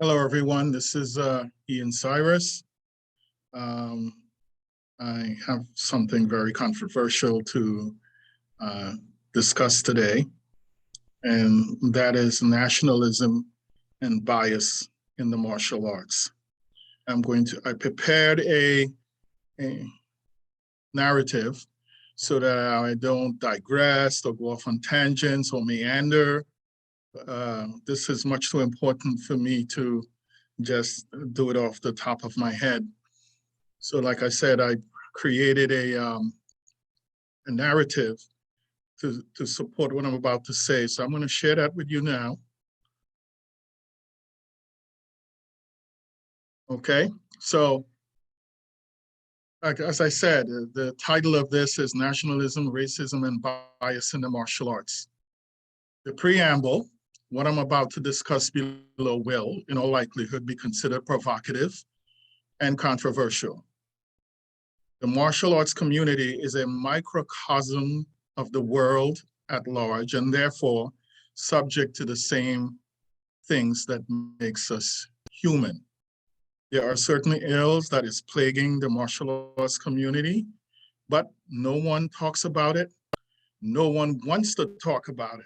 Hello, everyone. This is Ian Cyrus. Um, I have something very controversial to discuss today, and that is nationalism and bias in the martial arts. I prepared a narrative so that I don't digress or go off on tangents or meander. This is much too important for me to just do it off the top of my head. So like I said, I created a narrative to support what I'm about to say. So I'm going to share that with you now. Okay, so as I said, the title of this is Nationalism, Racism, and Bias in the Martial Arts. The preamble, what I'm about to discuss below will, in all likelihood, be considered provocative and controversial. The martial arts community is a microcosm of the world at large, and therefore subject to the same things that makes us human. There are certain ills that is plaguing the martial arts community, but no one talks about it. No one wants to talk about it.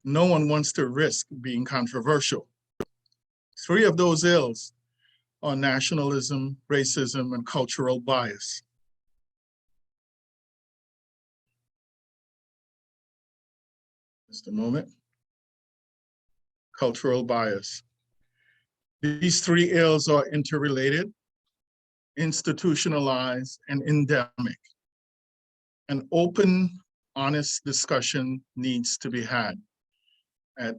No one wants to risk being controversial. Three of those ills are nationalism, racism, and cultural bias. Just a moment. Cultural bias. These three ills are interrelated, institutionalized, and endemic. An open, honest discussion needs to be had. At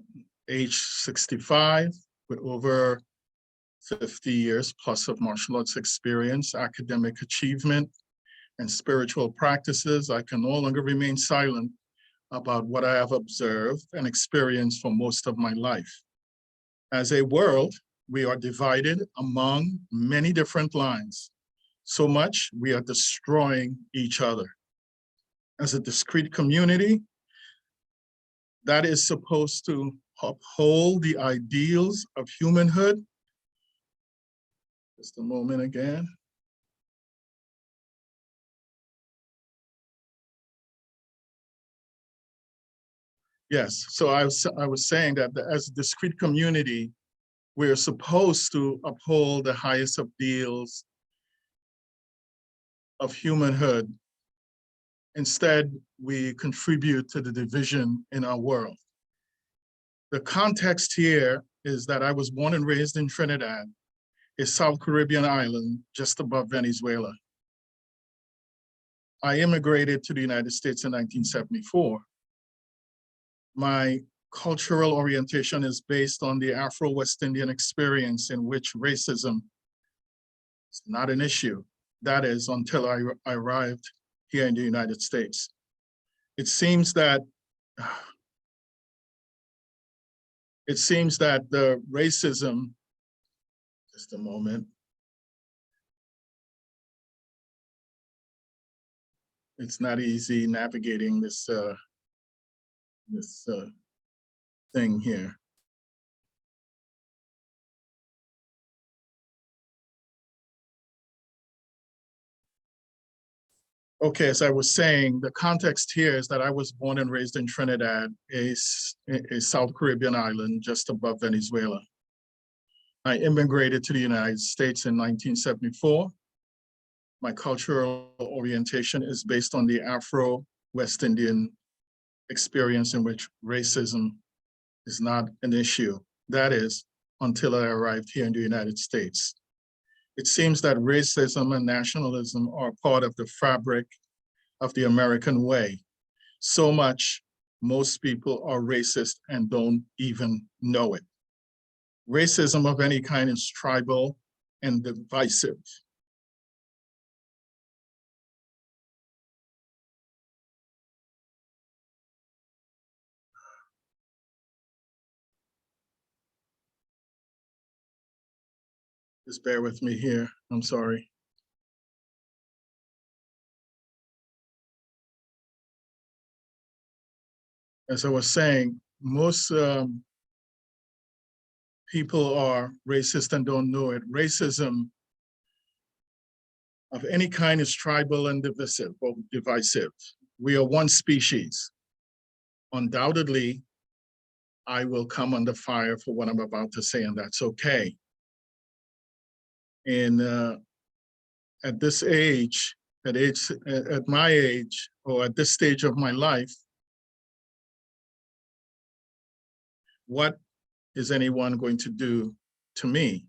age 65, with over 50 years plus of martial arts experience, academic achievement, and spiritual practices, I can no longer remain silent about what I have observed and experienced for most of my life. As a world, we are divided among many different lines. So much we are destroying each other. As a discrete community that is supposed to uphold the ideals of humanhood. Just a moment again. Yes, so I was saying that as a discrete community, we're supposed to uphold the highest ideals of humanhood. Instead, we contribute to the division in our world. The context here is that I was born and raised in Trinidad, a South Caribbean island just above Venezuela. I immigrated to the United States in 1974. My cultural orientation is based on the Afro-West Indian experience in which racism is not an issue. That is, until I arrived here in the United States. It seems that the racism, just a moment. It's not easy navigating this thing here. Okay, as I was saying, the context here is that I was born and raised in Trinidad, a South Caribbean island just above Venezuela. I immigrated to the United States in 1974. My cultural orientation is based on the Afro-West Indian experience in which racism is not an issue. That is, until I arrived here in the United States. It seems that racism and nationalism are part of the fabric of the American way. So much, most people are racist and don't even know it. Racism of any kind is tribal and divisive. Just bear with me here, I'm sorry. As I was saying, most people are racist and don't know it. Racism of any kind is tribal and divisive or divisive. We are one species. Undoubtedly, I will come under fire for what I'm about to say, and that's okay. And at this age, at my age, or at this stage of my life, what is anyone going to do to me?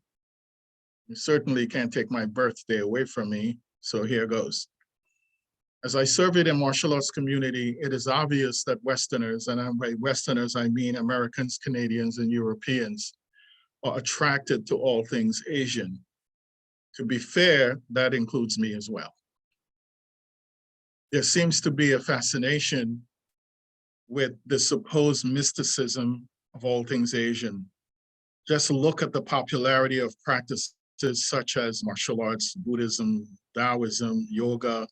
You certainly can't take my birthday away from me, so here goes. As I surveyed the martial arts community, it is obvious that Westerners, and by Westerners I mean Americans, Canadians, and Europeans, are attracted to all things Asian. To be fair, that includes me as well. There seems to be a fascination with the supposed mysticism of all things Asian. Just look at the popularity of practices such as martial arts, Buddhism, Taoism, yoga,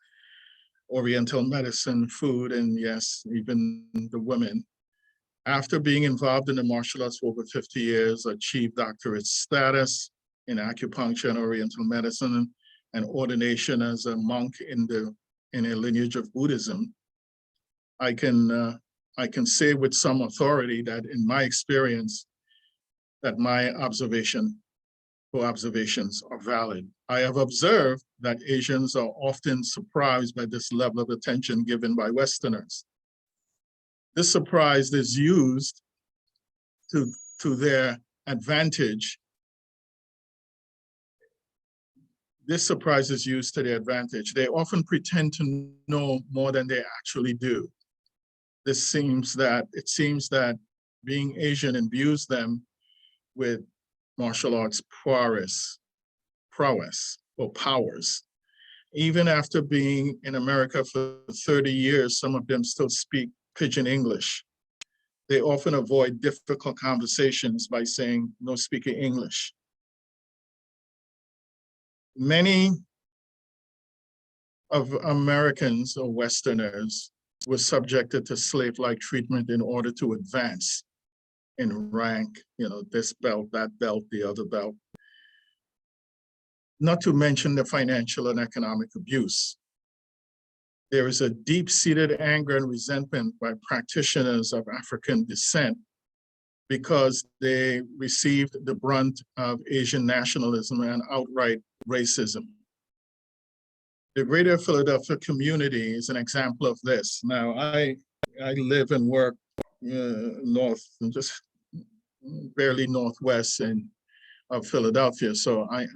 Oriental medicine, food, and yes, even the women. After being involved in the martial arts for over 50 years, achieved doctorate status in acupuncture and Oriental medicine, and ordination as a monk in a lineage of Buddhism, I can say with some authority that in my experience, that my observations are valid. I have observed that Asians are often surprised by this level of attention given by Westerners. This surprise is used to their advantage. This surprise is used to their advantage. They often pretend to know more than they actually do. It seems that being Asian imbues them with martial arts prowess or powers. Even after being in America for 30 years, some of them still speak pidgin English. They often avoid difficult conversations by saying, no speaking English. Many of Americans or Westerners were subjected to slave-like treatment in order to advance in rank, this belt, that belt, the other belt. Not to mention the financial and economic abuse. There is a deep-seated anger and resentment by practitioners of African descent because they received the brunt of Asian nationalism and outright racism. The greater Philadelphia community is an example of this. Now, I live and work north, just barely northwest of Philadelphia, so I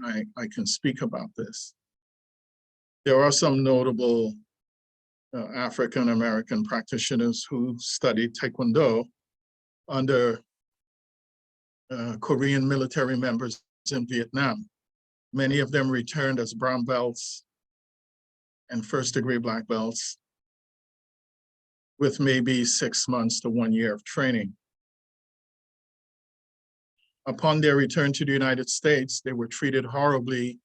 can speak about this. There are some notable African-American practitioners who studied Taekwondo under Korean military members in Vietnam. Many of them returned as brown belts and first-degree black belts with maybe 6 months to 1 year of training. Upon their return to the United States, they were treated horribly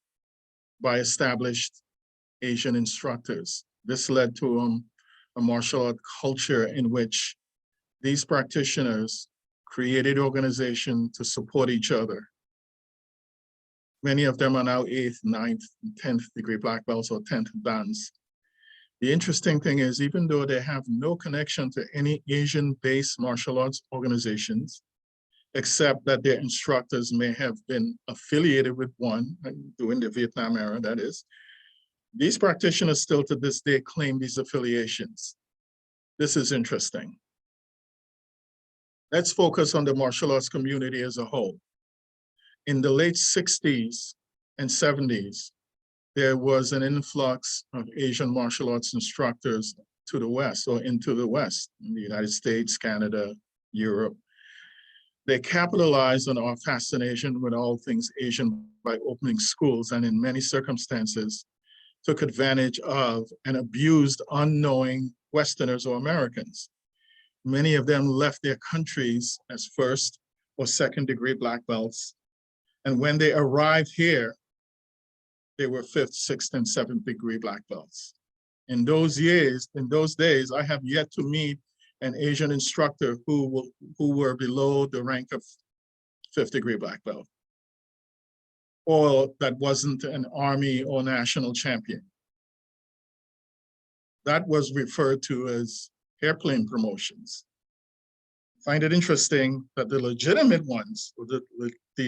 by established Asian instructors. This led to a martial art culture in which these practitioners created organizations to support each other. Many of them are now 8th, 9th, 10th degree black belts or 10th dans. The interesting thing is, even though they have no connection to any Asian-based martial arts organizations, except that their instructors may have been affiliated with one during the Vietnam era, that is, these practitioners still to this day claim these affiliations. This is interesting. Let's focus on the martial arts community as a whole. In the late 60s and 70s, there was an influx of Asian martial arts instructors to the West or into the West, in the United States, Canada, Europe. They capitalized on our fascination with all things Asian by opening schools, and in many circumstances, took advantage of and abused unknowing Westerners or Americans. Many of them left their countries as first or second degree black belts. And when they arrived here, they were 5th, 6th, and 7th degree black belts. In those days, I have yet to meet an Asian instructor who were below the rank of fifth degree black belt, or that wasn't an Army or national champion. That was referred to as airplane promotions. Find it interesting that the legitimate ones, or the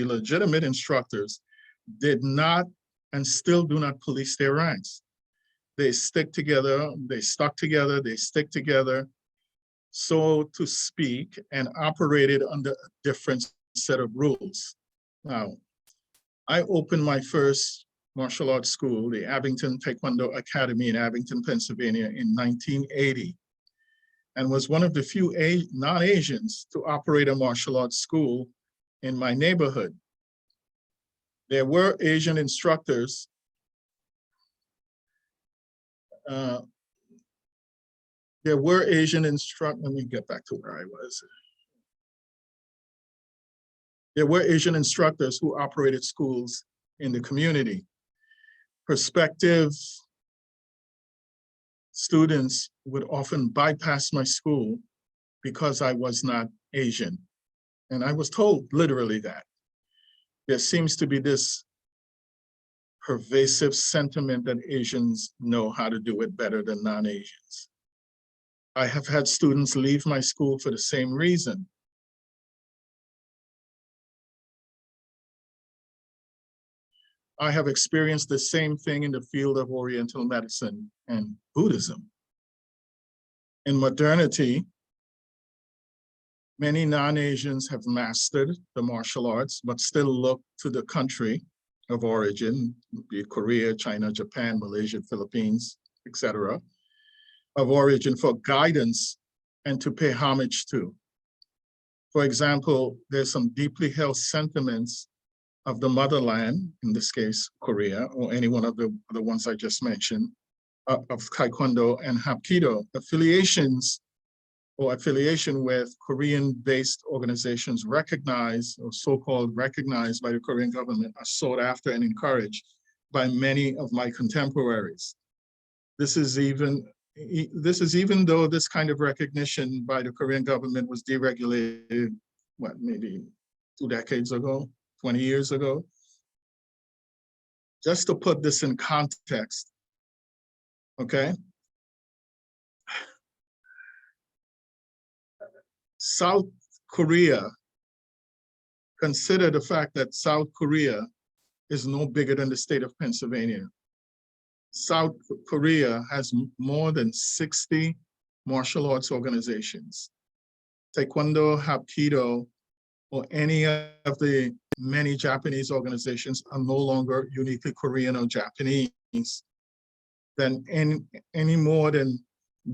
legitimate instructors, did not and still do not police their ranks. They stick together, they stuck together, they stick together, so to speak, and operated under a different set of rules. Now, I opened my first martial arts school, the Abington Taekwondo Academy in Abington, Pennsylvania in 1980, and was one of the few non-Asians to operate a martial arts school in my neighborhood. There were Asian instructors. Let me get back to where I was. There were Asian instructors who operated schools in the community. Prospective students would often bypass my school because I was not Asian. And I was told literally that. There seems to be this pervasive sentiment that Asians know how to do it better than non-Asians. I have had students leave my school for the same reason. I have experienced the same thing in the field of Oriental medicine and Buddhism. In modernity, many non-Asians have mastered the martial arts, but still look to the country of origin, be it Korea, China, Japan, Malaysia, Philippines, etc., of origin for guidance and to pay homage to. For example, there's some deeply held sentiments of the motherland, in this case, Korea, or any one of the ones I just mentioned, of Taekwondo and Hapkido, affiliation with Korean-based organizations recognized, or so-called recognized by the Korean government, are sought after and encouraged by many of my contemporaries. This is even though this kind of recognition by the Korean government was deregulated, what, maybe 2 decades ago, 20 years ago. Just to put this in context, okay? South Korea, consider the fact that South Korea is no bigger than the state of Pennsylvania. South Korea has more than 60 martial arts organizations. Taekwondo, Hapkido, or any of the many Japanese organizations are no longer uniquely Korean or Japanese than any more than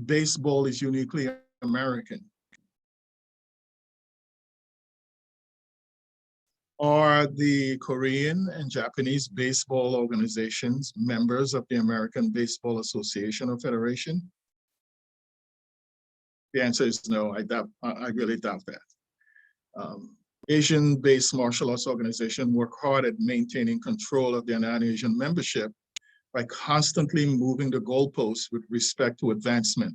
baseball is uniquely American. Are the Korean and Japanese baseball organizations members of the American Baseball Association or Federation? The answer is no. I really doubt that. Asian-based martial arts organizations work hard at maintaining control of their non-Asian membership by constantly moving the goalposts with respect to advancement.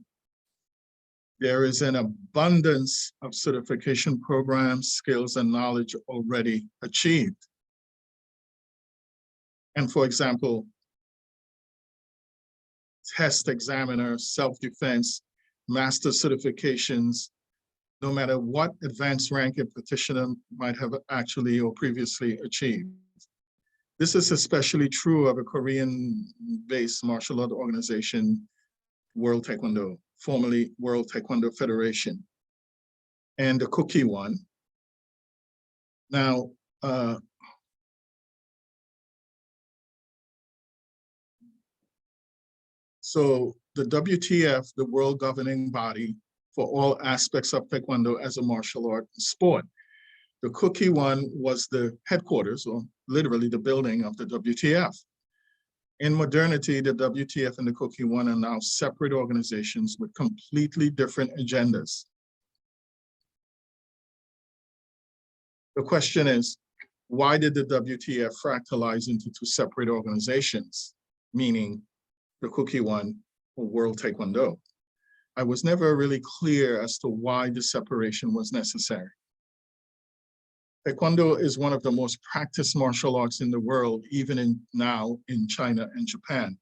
There is an abundance of certification programs, skills, and knowledge already achieved. And for example, test examiner, self-defense, master certifications, no matter what advanced rank a practitioner might have actually or previously achieved. This is especially true of a Korean-based martial art organization, World Taekwondo, formerly World Taekwondo Federation, and the Cookie one. Now, so the WTF, the world governing body for all aspects of Taekwondo as a martial art sport. The Cookie one was the headquarters, or literally the building of the WTF. In modernity, the WTF and the Cookie one are now separate organizations with completely different agendas. The question is, why did the WTF fractalize into 2 separate organizations, meaning the Cookie one or World Taekwondo? I was never really clear as to why the separation was necessary. Taekwondo is one of the most practiced martial arts in the world, even now in China and Japan.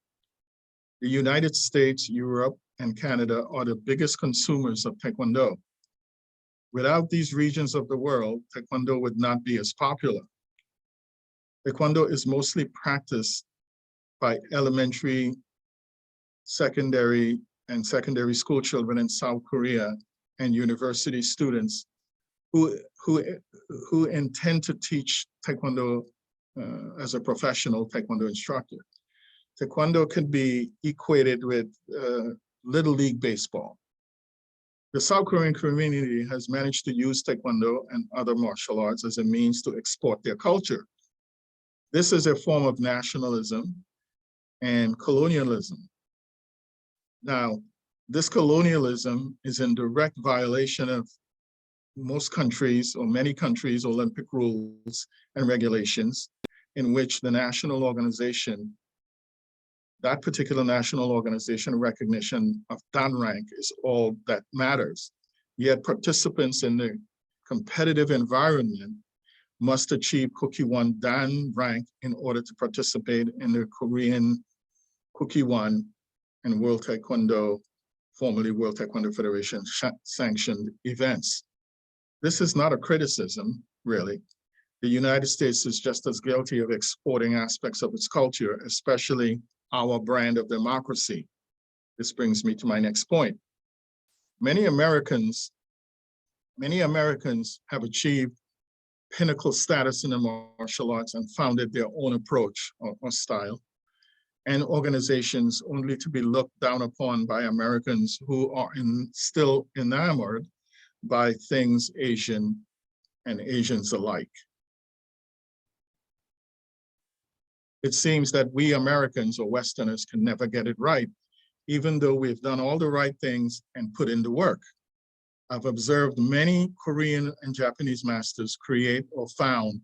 The United States, Europe, and Canada are the biggest consumers of Taekwondo. Without these regions of the world, Taekwondo would not be as popular. Taekwondo is mostly practiced by elementary, secondary, and secondary school children in South Korea and university students who intend to teach Taekwondo as a professional Taekwondo instructor. Taekwondo can be equated with Little League Baseball. The South Korean community has managed to use Taekwondo and other martial arts as a means to export their culture. This is a form of nationalism and colonialism. Now, this colonialism is in direct violation of most countries, or many countries, Olympic rules and regulations, in which the national organization, that particular national organization recognition of Dan rank is all that matters. Yet participants in the competitive environment must achieve Kuki-1 Dan rank in order to participate in the Korean Kuki-1 and World Taekwondo, formerly World Taekwondo Federation sanctioned events. This is not a criticism, really. The United States is just as guilty of exporting aspects of its culture, especially our brand of democracy. This brings me to my next point. Many Americans have achieved pinnacle status in the martial arts and founded their own approach or style, and organizations only to be looked down upon by Americans who are still enamored by things Asian and Asians alike. It seems that we Americans or Westerners can never get it right, even though we've done all the right things and put in the work. I've observed many Korean and Japanese masters create or found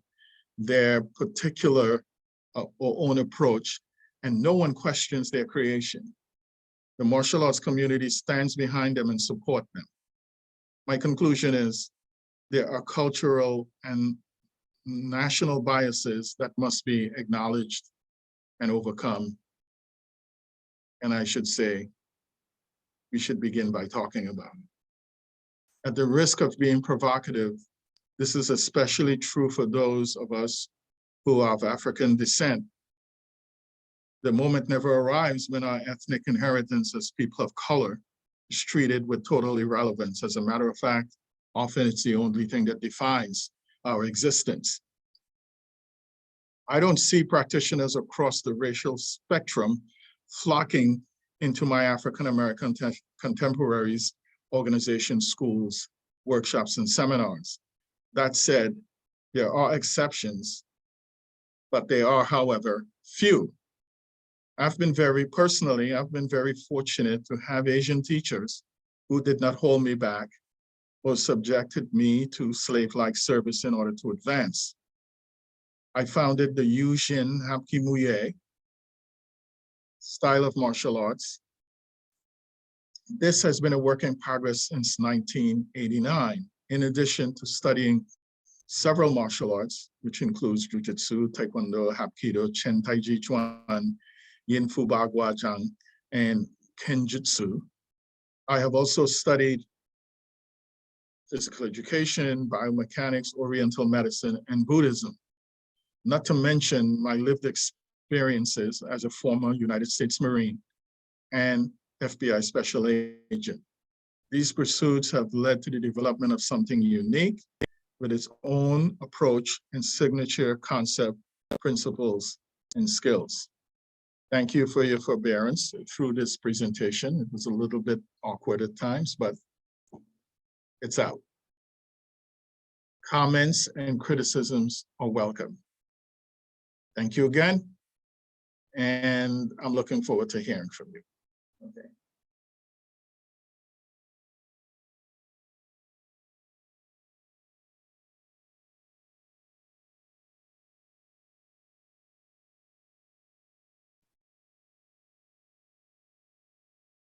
their particular or own approach, and no one questions their creation. The martial arts community stands behind them and support them. My conclusion is there are cultural and national biases that must be acknowledged and overcome. And I should say, we should begin by talking about it. At the risk of being provocative, this is especially true for those of us who are of African descent. The moment never arrives when our ethnic inheritance as people of color is treated with total irrelevance. As a matter of fact, often it's the only thing that defines our existence. I don't see practitioners across the racial spectrum flocking into my African-American contemporaries, organizations, schools, workshops, and seminars. That said, there are exceptions, but they are, however, few. I've been very fortunate to have Asian teachers who did not hold me back or subjected me to slave-like service in order to advance. I founded the Yujin Hapkimuye style of martial arts. This has been a work in progress since 1989. In addition to studying several martial arts, which includes Jiu-Jitsu, Taekwondo, Hapkido, Chen Taiji Chuan, Yin Fu Ba Gua Zhang, and Kenjutsu. I have also studied physical education, biomechanics, Oriental medicine, and Buddhism, not to mention my lived experiences as a former United States Marine and FBI special agent. These pursuits have led to the development of something unique with its own approach and signature concept, principles, and skills. Thank you for your forbearance through this presentation. It was a little bit awkward at times, but it's out. Comments and criticisms are welcome. Thank you again, and I'm looking forward to hearing from you. Okay.